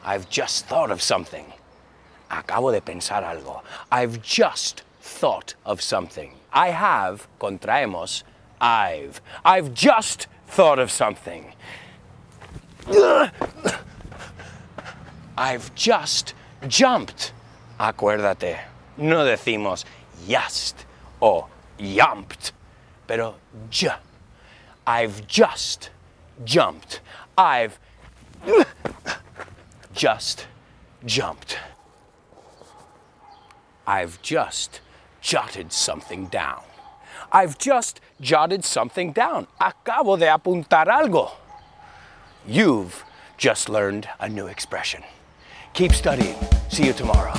I've just thought of something. Acabo de pensar algo. I've just thought of something. I have, contraemos, I've. I've just thought of something. I've just jumped. Acuérdate, no decimos just o jumped, pero j. I've just jumped. I've just jumped. I've just jotted something down. I've just jotted something down. Acabo de apuntar algo. You've just learned a new expression. Keep studying. See you tomorrow.